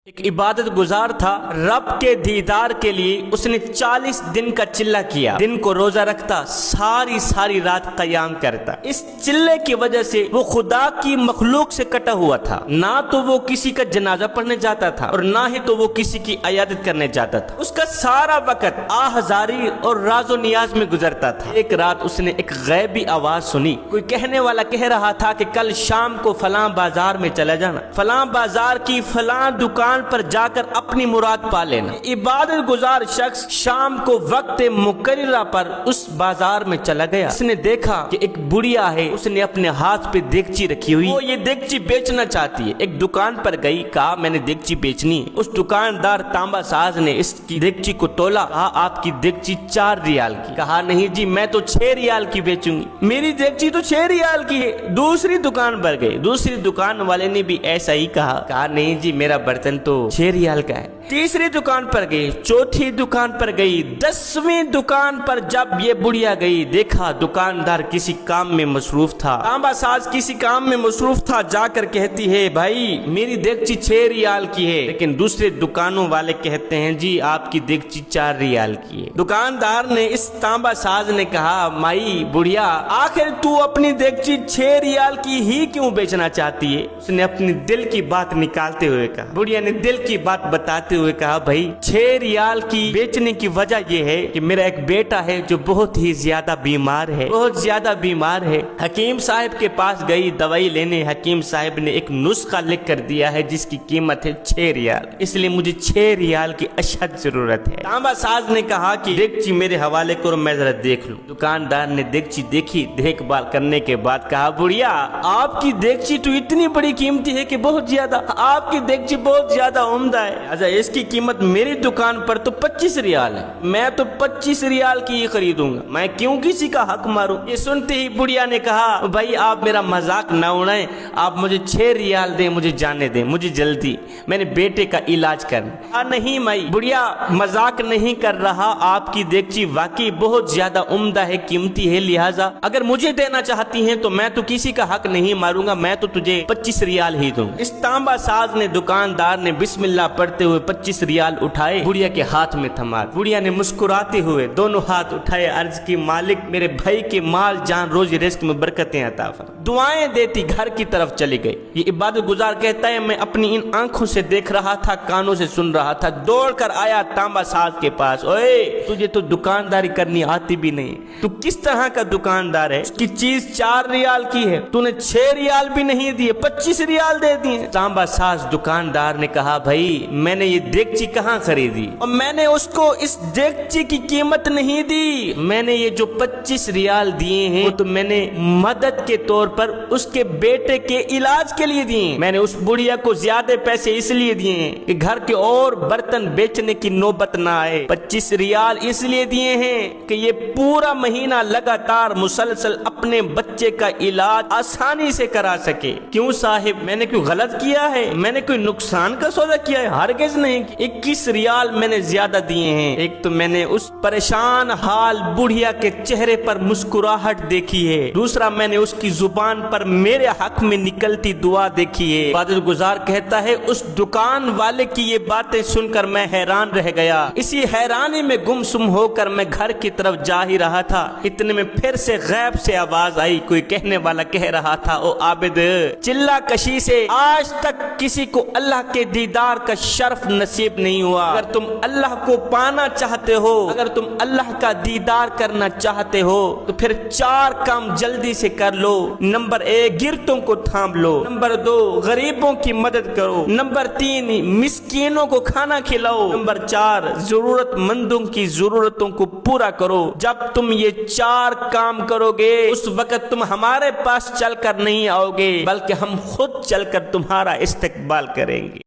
ایک عبادت گزار تھا، رب کے دیدار کے لیے اس نے 40 دن کا چلہ کیا، دن کو روزہ رکھتا، ساری رات قیام کرتا۔ اس چلے کی وجہ سے وہ خدا کی مخلوق سے کٹا ہوا تھا، نہ تو وہ کسی کا جنازہ پڑھنے جاتا تھا اور نہ ہی تو وہ کسی کی عیادت کرنے جاتا تھا۔ اس کا سارا وقت آہذاری اور راز و نیاز میں گزرتا تھا۔ ایک رات اس نے ایک غیبی آواز سنی، کوئی کہنے والا کہہ رہا تھا کہ کل شام کو فلاں بازار میں چلا جانا، فلاں بازار کی فلاں دکان پر جا کر اپنی مراد پا لینا۔ عبادت گزار شخص شام کو وقت مقررہ پر اس بازار میں چلا گیا۔ اس نے دیکھا کہ ایک بڑھیا ہے، اس نے اپنے ہاتھ پہ دیگچی رکھی ہوئی، وہ یہ دیگچی بیچنا چاہتی ہے۔ ایک دکان پر گئی، کہا میں نے دیگچی بیچنی ہے۔ اس دکاندار تانبا ساز نے اس کی دیگچی کو تولا، کہا آپ کی دیگچی 4 ریال کی۔ کہا نہیں جی میں تو 6 ریال کی بیچوں گی، میری دیگچی تو 6 ریال کی ہے۔ دوسری دکان پر گئی، دوسری دکان والے نے بھی ایسا ہی کہا نہیں جی میرا برتن تو 6 ریال کا ہے۔ تیسری دکان پر گئی، چوتھی دکان پر گئی، 10ویں دکان پر جب یہ بڑھیا گئی، دیکھا دکاندار کسی کام میں مصروف تھا، تانبا ساز کسی کام میں مصروف تھا۔ جا کر کہتی ہے بھائی میری دیگچی 6 ریال کی ہے، لیکن دوسرے دکانوں والے کہتے ہیں جی آپ کی دیگچی 4 ریال کی ہے۔ دکاندار نے اس تانبا ساز نے کہا مائی بڑھیا آخر تو اپنی دیگچی 6 ریال کی ہی کیوں بیچنا چاہتی ہے؟ اس نے اپنی دل کی بات نکالتے ہوئے کہا، بڑھیا نے دل کی بات بتاتے ہوئے کہا بھائی 6 ریال کی بیچنے کی وجہ یہ ہے کہ میرا ایک بیٹا ہے جو بہت ہی زیادہ بیمار ہے، بہت زیادہ بیمار ہے۔ حکیم صاحب کے پاس گئی دوائی لینے، حکیم صاحب نے ایک نسخہ لکھ کر دیا ہے جس کی قیمت ہے 6 ریال، اس لیے مجھے 6 ریال کی اشد ضرورت ہے۔ تانبا ساز نے کہا کہ دیگچی میرے حوالے کرو میں ذرا دیکھ لوں۔ دکاندار نے دیگچی دیکھی، دیکھ بھال کرنے کے بعد کہا بڑھیا آپ کی دیگچی تو اتنی بڑی قیمتی ہے کہ بہت زیادہ، آپ کی دیگچی بہت زیادہ عمدہ ہے، اچھا اس کی قیمت میری دکان پر تو 25 ریال ہے، میں تو 25 ریال کی ہی خریدوں گا، میں کیوں کسی کا حق ماروں؟ یہ سنتے ہی بڑھیا نے کہا بھائی آپ میرا مذاق نہ اڑائیں، آپ مجھے 6 ریال دیں، مجھے جانے دیں، مجھے جلدی میں نے بیٹے کا علاج کرنا۔ نہیں مائی بڑھیا مذاق نہیں کر رہا، آپ کی دیگچی واقعی بہت زیادہ عمدہ ہے، قیمتی ہے، لہٰذا اگر مجھے دینا چاہتی ہیں تو میں تو کسی کا حق نہیں ماروں گا، میں تو تجھے 25 ریال ہی دوں۔ اس تانبا ساز نے دکاندار نے بسم اللہ پڑھتے ہوئے 25 ریال اٹھائے، بڑھیا کے ہاتھ میں تھما۔ بڑھیا نے مسکراتے ہوئے دونوں ہاتھ اٹھائے، عرض کی مالک میرے بھائی کے مال جان روزی رزق میں برکتیں عطا فرما۔ دعائیں دیتی گھر کی طرف چلی گئی۔ یہ عبادت گزار کہتا ہے میں اپنی ان آنکھوں سے دیکھ رہا تھا، کانوں سے سن رہا تھا، دوڑ کر آیا تانبا ساز کے پاس، اوے تجھے تو دکانداری کرنی آتی بھی نہیں، تو کس طرح کا دکاندار ہے؟ اس کی چیز 4 ریال کی ہے، تو نے 6 ریال بھی نہیں دیے، 25 ریال دے دیے۔ تانبا ساز دکاندار نے کہا بھائی میں نے یہ دیگچی کہاں خریدی اور میں نے اس کو اس دیگچی کی قیمت نہیں دی، میں نے یہ جو 25 ریال دیے ہیں وہ تو میں نے مدد کے طور پر اس کے بیٹے کے علاج کے لیے دیے، میں نے اس بڑھیا کو زیادہ پیسے اس لیے دیے ہیں کہ گھر کے اور برتن بیچنے کی نوبت نہ آئے، 25 ریال اس لیے دیے ہیں کہ یہ پورا مہینہ لگاتار مسلسل اپنے بچے کا علاج آسانی سے کرا سکے۔ کیوں صاحب میں نے کوئی غلط کیا ہے؟ میں نے کوئی نقصان کا سودا کیا ہے؟ ہرگز نہیں۔ 21 ریال میں نے زیادہ دیے ہیں، ایک تو میں نے اس پریشان حال بڑھیا کے چہرے پر مسکراہٹ دیکھی ہے، دوسرا میں نے اس کی زبان پر میرے حق میں نکلتی دعا دیکھی ہے۔ عبادت گزار کہتا ہے اس دکان والے کی یہ باتیں سن کر میں حیران رہ گیا، اسی حیرانی میں گم سم ہو کر میں گھر کی طرف جا ہی رہا تھا، اتنے میں پھر سے غیب سے آواز آئی، کوئی کہنے والا کہہ رہا تھا او عابد چلہ کشی سے آج تک کسی کو اللہ کے دیدار کا شرف نصیب نہیں ہوا، اگر تم اللہ کو پانا چاہتے ہو، اگر تم اللہ کا دیدار کرنا چاہتے ہو تو پھر 4 کام جلدی سے کر لو۔ نمبر 1 گرتوں کو تھام لو، نمبر 2 غریبوں کی مدد کرو، نمبر 3 مسکینوں کو کھانا کھلاؤ، نمبر 4 ضرورت مندوں کی ضرورتوں کو پورا کرو۔ جب تم یہ 4 کام کرو گے اس وقت تم ہمارے پاس چل کر نہیں آؤ گے بلکہ ہم خود چل کر تمہارا استقبال کریں گے۔